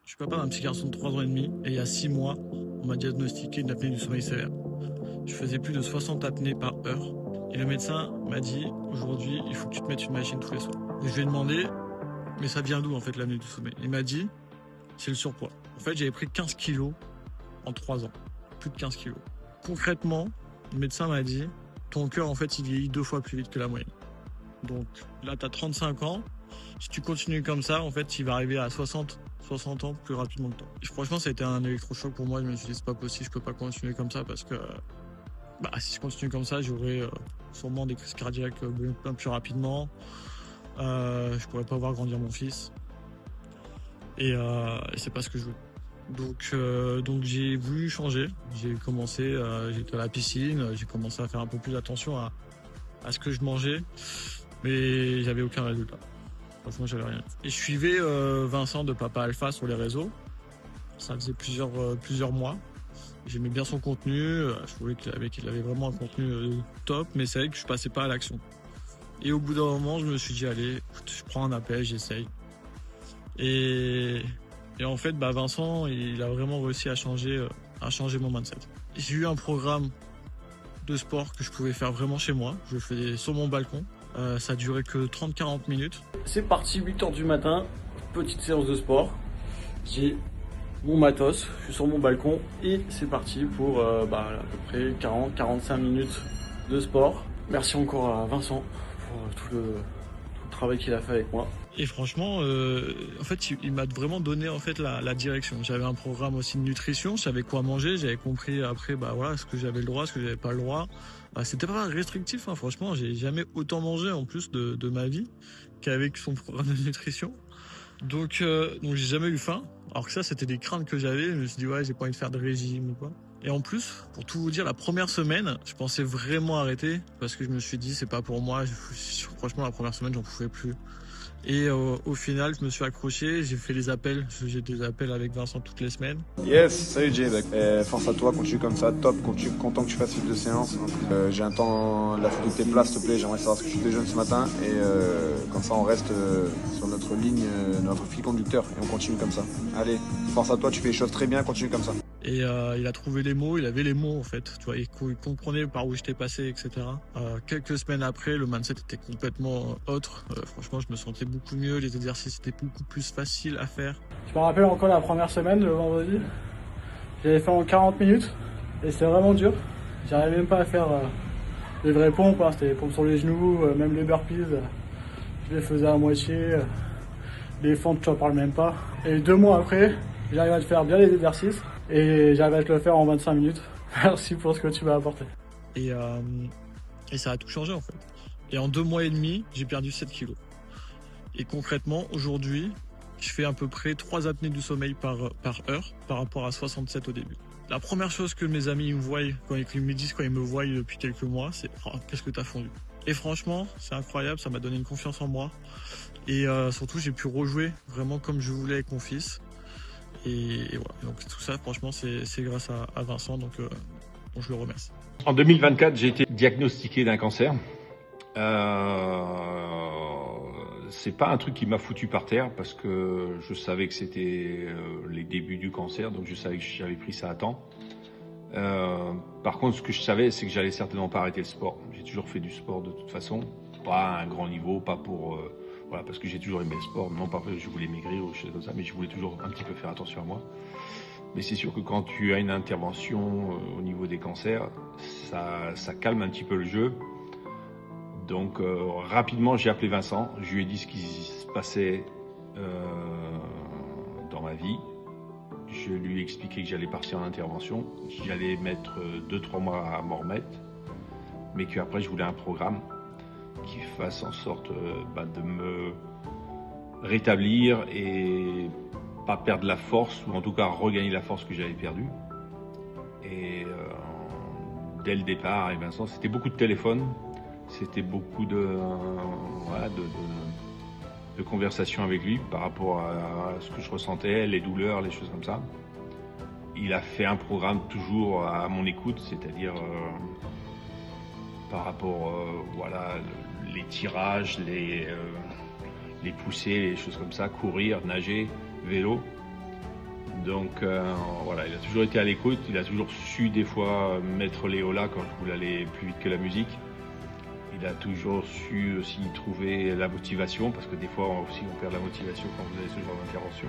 Je suis papa d'un petit garçon de 3 ans et demi et il y a 6 mois, on m'a diagnostiqué une apnée du sommeil sévère. Je faisais plus de 60 apnées par heure et le médecin m'a dit aujourd'hui il faut que tu te mettes une machine tous les soirs. Et je lui ai demandé mais ça vient d'où en fait l'apnée du sommeil? Il m'a dit c'est le surpoids. En fait j'avais pris 15 kilos en 3 ans, plus de 15 kilos. Concrètement, le médecin m'a dit ton cœur en fait il vieillit 2 fois plus vite que la moyenne. Donc là tu as 35 ans, si tu continues comme ça en fait il va arriver à 60 ans plus rapidement que toi. Et franchement, ça a été un électrochoc pour moi. Je me suis dit, c'est pas possible, je peux pas continuer comme ça parce que si je continue comme ça, j'aurai sûrement des crises cardiaques bien plus rapidement. Je pourrais pas voir grandir mon fils. Et c'est pas ce que je veux. Donc j'ai voulu changer. J'ai commencé, j'étais à la piscine, j'ai commencé à faire un peu plus attention à ce que je mangeais, mais j'avais aucun résultat. Franchement, j'avais rien. Et je suivais Vincent de Papa Alpha sur les réseaux. Ça faisait plusieurs mois. J'aimais bien son contenu. Je trouvais qu'il avait vraiment un contenu top, mais c'est vrai que je passais pas à l'action. Et au bout d'un moment, je me suis dit, allez, je prends un appel, j'essaye. Et en fait, Vincent, il a vraiment réussi à changer mon mindset. J'ai eu un programme de sport que je pouvais faire vraiment chez moi. Je le faisais sur mon balcon. Ça a duré que 30-40 minutes. C'est parti, 8h du matin, petite séance de sport. J'ai mon matos, je suis sur mon balcon et c'est parti pour à peu près 40-45 minutes de sport. Merci encore à Vincent pour tout le travail qu'il a fait avec moi. Et franchement, en fait, il m'a vraiment donné en fait la direction. J'avais un programme aussi de nutrition, je savais quoi manger, j'avais compris après ce que j'avais le droit, ce que j'avais pas le droit. C'était pas restrictif, hein, franchement, j'ai jamais autant mangé en plus de ma vie qu'avec son programme de nutrition. Donc j'ai jamais eu faim. Alors que ça, c'était des craintes que j'avais. Je me suis dit, ouais, j'ai pas envie de faire de régime ou quoi. Et en plus, pour tout vous dire, la première semaine, je pensais vraiment arrêter parce que je me suis dit, c'est pas pour moi. Franchement, la première semaine, j'en pouvais plus. Et au final, je me suis accroché, j'ai fait les appels. J'ai des appels avec Vincent toutes les semaines. Yes, salut Jay, force à toi, continue comme ça, top, content que tu fasses une de séance. J'ai un temps, la photo de tes plats s'il te plaît, j'aimerais savoir ce que tu déjeunes ce matin et comme ça on reste sur notre ligne, notre fil conducteur et on continue comme ça. Allez, force à toi, tu fais les choses très bien, continue comme ça. Et il a trouvé les mots, il avait les mots en fait, tu vois, il comprenait par où j'étais passé, etc. Quelques semaines après, le mindset était complètement autre. Franchement, je me sentais beaucoup mieux, les exercices étaient beaucoup plus faciles à faire. Je me rappelle encore la première semaine, le vendredi, j'avais fait en 40 minutes et c'était vraiment dur. J'arrivais même pas à faire les vraies pompes, hein. C'était les pompes sur les genoux, même les burpees, je les faisais à moitié. Les fentes, tu n'en parles même pas. Et 2 mois après, j'arrive à te faire bien les exercices et j'arrive à te le faire en 25 minutes. Merci pour ce que tu m'as apporté. Et ça a tout changé en fait. Et en 2 mois et demi, j'ai perdu 7 kilos. Et concrètement, aujourd'hui, je fais à peu près 3 apnées du sommeil par heure par rapport à 67 au début. La première chose que mes amis me voient, quand ils me disent, quand ils me voient depuis quelques mois, c'est oh, qu'est-ce que t'as fondu. Et franchement, c'est incroyable, ça m'a donné une confiance en moi. Et surtout, j'ai pu rejouer vraiment comme je voulais avec mon fils. Et voilà. Donc tout ça, franchement, c'est grâce à Vincent, donc je le remercie. En 2024, j'ai été diagnostiqué d'un cancer. C'est pas un truc qui m'a foutu par terre parce que je savais que c'était les débuts du cancer, donc je savais que j'avais pris ça à temps. Par contre, ce que je savais, c'est que j'allais certainement pas arrêter le sport. J'ai toujours fait du sport de toute façon, pas à un grand niveau, pas pour parce que j'ai toujours aimé le sport, non pas parce que je voulais maigrir ou choses comme ça, mais je voulais toujours un petit peu faire attention à moi. Mais c'est sûr que quand tu as une intervention au niveau des cancers, ça calme un petit peu le jeu. Donc rapidement, j'ai appelé Vincent, je lui ai dit ce qui se passait dans ma vie. Je lui ai expliqué que j'allais partir en intervention, j'allais mettre 2-3 mois à m'en remettre, mais qu'après je voulais un programme qui fasse en sorte de me rétablir et pas perdre la force, ou en tout cas regagner la force que j'avais perdue. Et dès le départ, avec Vincent, c'était beaucoup de téléphone, c'était beaucoup de conversations avec lui par rapport à ce que je ressentais, les douleurs, les choses comme ça. Il a fait un programme toujours à mon écoute, c'est-à-dire par rapport les tirages, les poussées, les choses comme ça, courir, nager, vélo. Donc voilà, il a toujours été à l'écoute, il a toujours su des fois mettre les holas quand je voulais aller plus vite que la musique. Il a toujours su aussi trouver la motivation, parce que des fois aussi on perd la motivation quand vous avez ce genre d'intervention.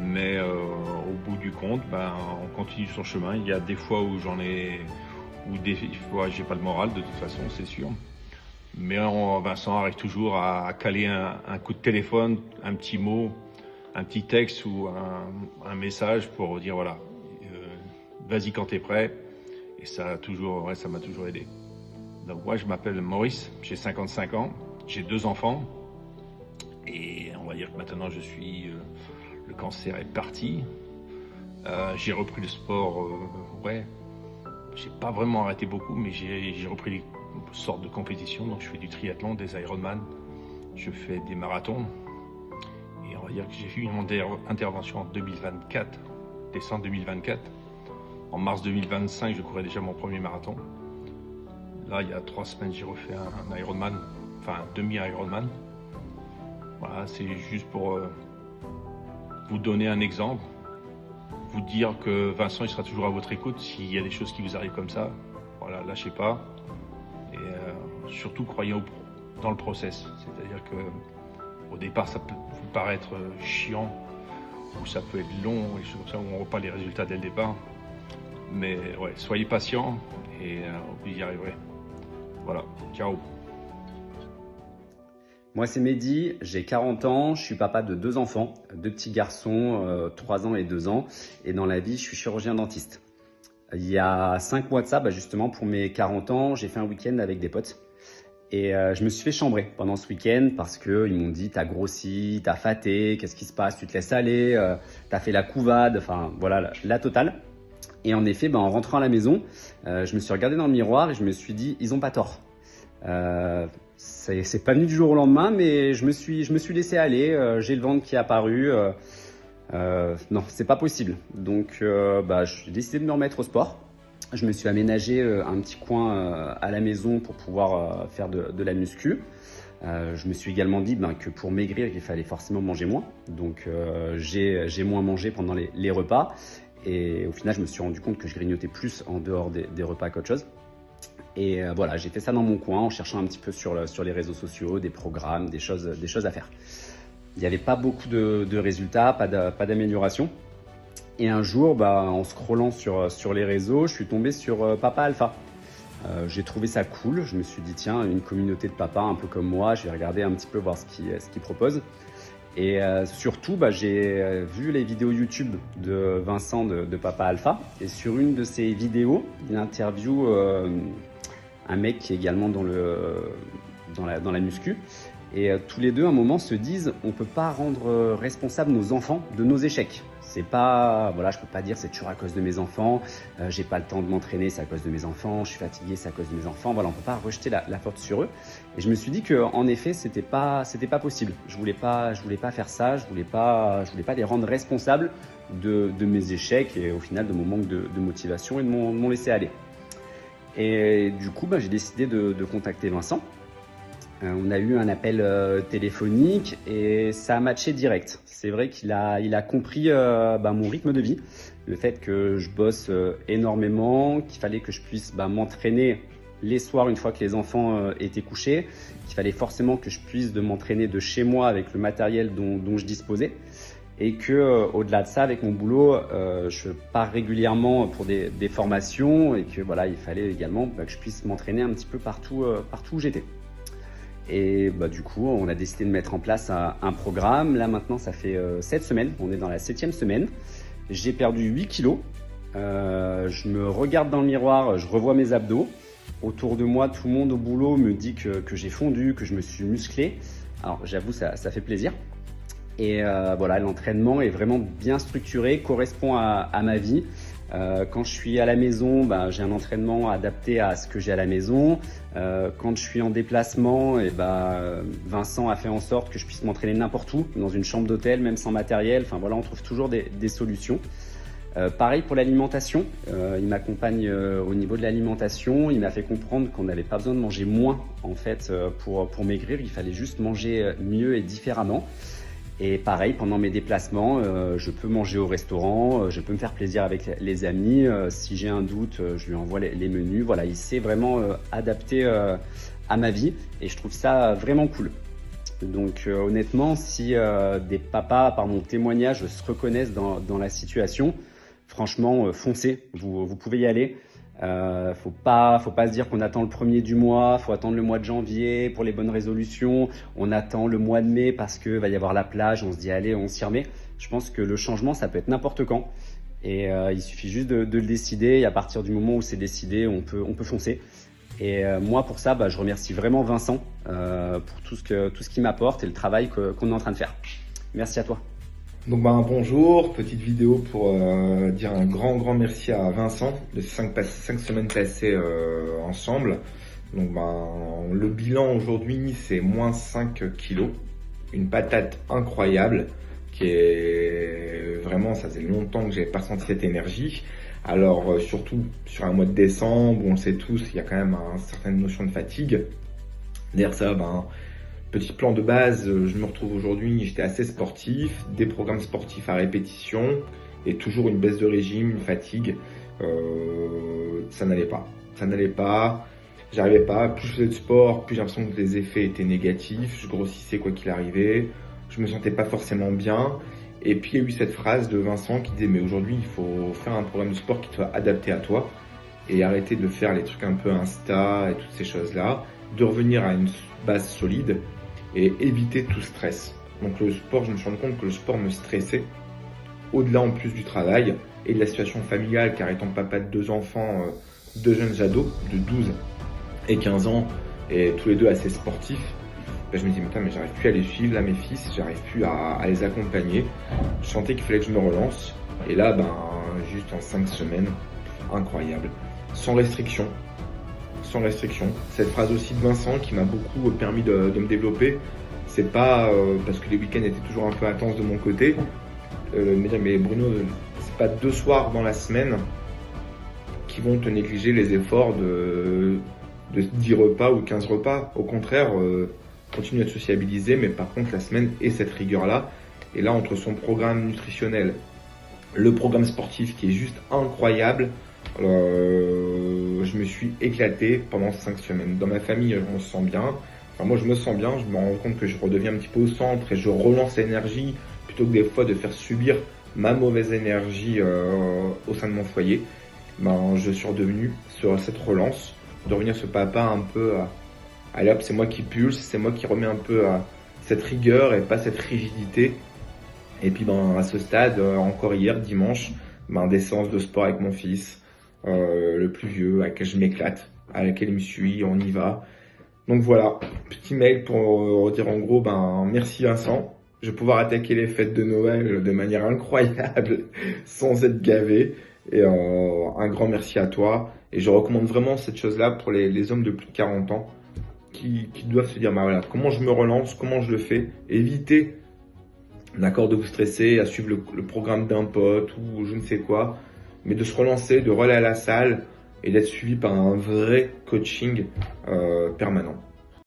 Mais au bout du compte, on continue son chemin. Il y a des fois où des fois j'ai pas le moral de toute façon, c'est sûr. Mais Vincent arrive toujours à caler un coup de téléphone, un petit mot, un petit texte ou un message pour dire voilà, vas-y quand t'es prêt. Et ça m'a toujours aidé. Donc moi je m'appelle Maurice, j'ai 55 ans, j'ai 2 enfants. Et on va dire que maintenant le cancer est parti. J'ai repris le sport, j'ai pas vraiment arrêté beaucoup, mais j'ai repris les sortes de compétitions. Donc je fais du triathlon, des Ironman, je fais des marathons. Et on va dire que j'ai fait une intervention en 2024, décembre 2024. En mars 2025, je courais déjà mon premier marathon. Là, il y a 3 semaines, j'ai refait un Ironman, enfin un demi-Ironman. Voilà, c'est juste pour vous donner un exemple, vous dire que Vincent il sera toujours à votre écoute s'il y a des choses qui vous arrivent comme ça. Voilà, lâchez pas et surtout croyez dans le process. C'est-à-dire que au départ ça peut vous paraître chiant ou ça peut être long et choses comme ça où on voit pas les résultats dès le départ. Mais ouais, soyez patient et vous y arriverez. Voilà, ciao. Moi, c'est Mehdi, j'ai 40 ans, je suis papa de 2 enfants, 2 petits garçons, 3 ans et 2 ans. Et dans la vie, je suis chirurgien dentiste. Il y a 5 mois de ça, justement, pour mes 40 ans, j'ai fait un week-end avec des potes. Et je me suis fait chambrer pendant ce week-end parce qu'ils m'ont dit « t'as grossi, t'as faté, qu'est-ce qui se passe, tu te laisses aller, t'as fait la couvade », enfin voilà, la totale. Et en effet, en rentrant à la maison, je me suis regardé dans le miroir et je me suis dit « ils ont pas tort ». C'est pas venu du jour au lendemain, mais je me suis laissé aller. J'ai le ventre qui est apparu. Non, c'est pas possible. Donc, j'ai décidé de me remettre au sport. Je me suis aménagé un petit coin à la maison pour pouvoir faire de la muscu. Je me suis également dit que pour maigrir, il fallait forcément manger moins. Donc, j'ai moins mangé pendant les repas. Et au final, je me suis rendu compte que je grignotais plus en dehors des repas qu'autre chose. Et voilà, j'ai fait ça dans mon coin en cherchant un petit peu sur les réseaux sociaux, des programmes, des choses à faire. Il n'y avait pas beaucoup de résultats, pas d'amélioration. Et un jour, en scrollant sur les réseaux, je suis tombé sur Papa Alpha. J'ai trouvé ça cool. Je me suis dit, tiens, une communauté de papas un peu comme moi, je vais regarder un petit peu voir ce qu'ils proposent. Et surtout, j'ai vu les vidéos YouTube de Vincent de Papa Alpha. Et sur une de ces vidéos, il interviewe un mec qui est également dans la muscu. Et tous les deux, à un moment, se disent on ne peut pas rendre responsables nos enfants de nos échecs. C'est pas, voilà, je peux pas dire c'est toujours à cause de mes enfants, j'ai pas le temps de m'entraîner, c'est à cause de mes enfants, je suis fatigué, c'est à cause de mes enfants. Voilà, on peut pas rejeter la faute sur eux. Et je me suis dit que en effet, c'était pas possible. Je voulais pas faire ça, je voulais pas les rendre responsables de mes échecs et au final de mon manque de motivation et de mon laisser aller. Et du coup, j'ai décidé de contacter Vincent. On a eu un appel téléphonique et ça a matché direct. C'est vrai qu'il a compris mon rythme de vie, le fait que je bosse énormément, qu'il fallait que je puisse m'entraîner les soirs une fois que les enfants étaient couchés, qu'il fallait forcément que je puisse m'entraîner de chez moi avec le matériel dont je disposais. Et que au-delà de ça, avec mon boulot, je pars régulièrement pour des formations et que voilà, il fallait également que je puisse m'entraîner un petit peu partout où j'étais. Et du coup, on a décidé de mettre en place un programme. Là maintenant, ça fait 7 semaines, on est dans la 7e semaine. J'ai perdu 8 kilos. Je me regarde dans le miroir, je revois mes abdos. Autour de moi, tout le monde au boulot me dit que j'ai fondu, que je me suis musclé. Alors j'avoue, ça fait plaisir. Et voilà, l'entraînement est vraiment bien structuré, correspond à ma vie. Quand je suis à la maison, j'ai un entraînement adapté à ce que j'ai à la maison. Quand je suis en déplacement, Vincent a fait en sorte que je puisse m'entraîner n'importe où, dans une chambre d'hôtel, même sans matériel. Enfin voilà, on trouve toujours des solutions. Pareil pour l'alimentation, il m'accompagne au niveau de l'alimentation. Il m'a fait comprendre qu'on n'avait pas besoin de manger moins en fait pour maigrir. Il fallait juste manger mieux et différemment. Et pareil, pendant mes déplacements, je peux manger au restaurant, je peux me faire plaisir avec les amis. Si j'ai un doute, je lui envoie les menus. Voilà, il s'est vraiment adapté à ma vie et je trouve ça vraiment cool. Donc honnêtement, si des papas, par mon témoignage, se reconnaissent dans la situation, franchement, foncez, vous pouvez y aller. Faut pas se dire qu'on attend le 1er du mois, faut attendre le mois de janvier pour les bonnes résolutions, on attend le mois de mai parce que va y avoir la plage, on se dit allez, on s'y remet. Je pense que le changement, ça peut être n'importe quand et il suffit juste de le décider et à partir du moment où c'est décidé, on peut foncer. Et moi pour ça, je remercie vraiment Vincent pour tout ce qu'il m'apporte et le travail qu'on est en train de faire. Merci à toi. Donc bonjour, petite vidéo pour dire un grand merci à Vincent de ces 5 semaines passées ensemble. Donc le bilan aujourd'hui c'est moins 5 kilos, une patate incroyable qui est vraiment, ça faisait longtemps que j'avais pas senti cette énergie. Alors surtout sur un mois de décembre où on le sait tous, il y a quand même une certaine notion de fatigue. Derrière ça, petit plan de base, je me retrouve aujourd'hui, j'étais assez sportif, des programmes sportifs à répétition et toujours une baisse de régime, une fatigue. Ça n'allait pas, j'arrivais pas. Plus je faisais de sport, plus j'ai l'impression que les effets étaient négatifs, je grossissais quoi qu'il arrivait, je me sentais pas forcément bien. Et puis il y a eu cette phrase de Vincent qui disait mais aujourd'hui il faut faire un programme de sport qui soit adapté à toi et arrêter de faire les trucs un peu Insta et toutes ces choses-là, de revenir à une base solide et éviter tout stress. Donc le sport, je me suis rendu compte que le sport me stressait, au-delà en plus du travail et de la situation familiale, car étant papa de 2 enfants, 2 jeunes ados de 12 et 15 ans, et tous les deux assez sportifs, je me dis mais j'arrive plus à les suivre, là mes fils, j'arrive plus à les accompagner. Je sentais qu'il fallait que je me relance, et là juste en 5 semaines, incroyable, sans restriction. Cette phrase aussi de Vincent qui m'a beaucoup permis de me développer, c'est pas parce que les week-ends étaient toujours un peu intenses de mon côté, me dire mais Bruno, c'est pas 2 soirs dans la semaine qui vont te négliger les efforts de 10 repas ou 15 repas. Au contraire, continue à te sociabiliser, mais par contre la semaine est cette rigueur-là. Et là, entre son programme nutritionnel, le programme sportif qui est juste incroyable, je me suis éclaté pendant 5 semaines. Dans ma famille, on se sent bien. Enfin, moi, je me sens bien. Je me rends compte que je redeviens un petit peu au centre et je relance l'énergie plutôt que des fois de faire subir ma mauvaise énergie au sein de mon foyer. Je suis redevenu sur cette relance, de revenir ce papa un peu allez hop, c'est moi qui pulse, c'est moi qui remets un peu cette rigueur et pas cette rigidité. Et puis à ce stade, encore hier, dimanche, des séances de sport avec mon fils, le plus vieux, à laquelle je m'éclate, à laquelle il me suit, on y va. Donc voilà, petit mail pour dire en gros, merci Vincent. Je vais pouvoir attaquer les fêtes de Noël de manière incroyable, sans être gavé. Et un grand merci à toi. Et je recommande vraiment cette chose-là pour les hommes de plus de 40 ans qui doivent se dire, voilà, comment je me relance, comment je le fais. Éviter, d'accord, de vous stresser, à suivre le programme d'un pote ou je ne sais quoi, mais de se relancer, de relayer à la salle et d'être suivi par un vrai coaching permanent.